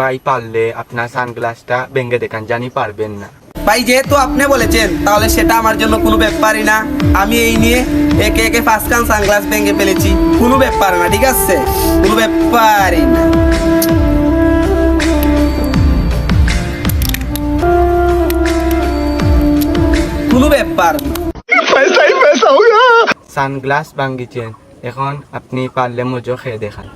ভাই পারলে আপনার সানগ্লাসটা ভেঙে দেখান, জানি পারবেন না। ভাই যেহেতু আপনি বলেছেন তাহলে সেটা আমার জন্য কোনো ব্যাপারই না। আমি এই নিয়ে একে একে 5 খান সানগ্লাস ভেঙে ফেলেছি, কোনো ব্যাপার না, ঠিক আছে, কোনো ব্যাপারই না। কোনো ব্যাপার না। সানগ্লাস ভাঙ্গিছেন, এখন আপনি পারলে মজো খেয়ে দেখান।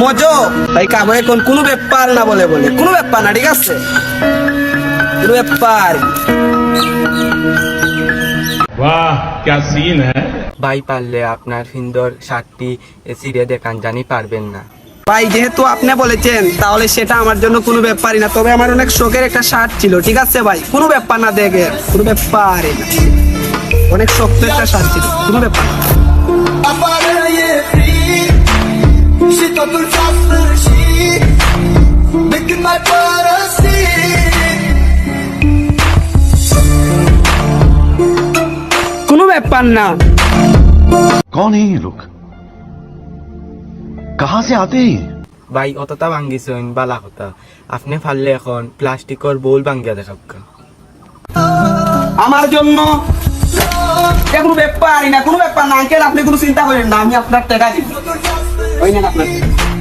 মজো ভাই কামো এখন কোনো ব্যাপার না, বলে বলে কোনো ব্যাপার না, ঠিক আছে, কোনো ব্যাপার। वाह क्या सीन है। ভাই পারলে আপনার সুন্দর শার্টটি ছিঁড়ে দেখান, জানি পারবেন না। ভাই যেহেতু আপনি বলেছেন তাহলে সেটা আমার জন্য কোনো ব্যাপারই না। তবে আমার অনেক শখের একটা শার্ট ছিল, ঠিক আছে ভাই, কোনো ব্যাপার না, দেখে কোনো ব্যাপারই না, অনেক শক্ত একটা শার্ট ছিল, কোনো ব্যাপার না। কোনো ব্যাপার না। कौन है ये लोग? कहां से आते हैं? ভাই অতটা ভাঙ্গিছেন বালা কথা, আপনি পারলে এখন প্লাস্টিকের বোল ভাঙ্গিয়া দেখাব। আমার জন্য এটা কোনো ব্যাপারই না, কোনো ব্যাপার না আঙ্কেল, আপনি কোনো চিন্তা করেন না, আমি আপনার টাকা দিব, ওই নেন আপনার টাকা।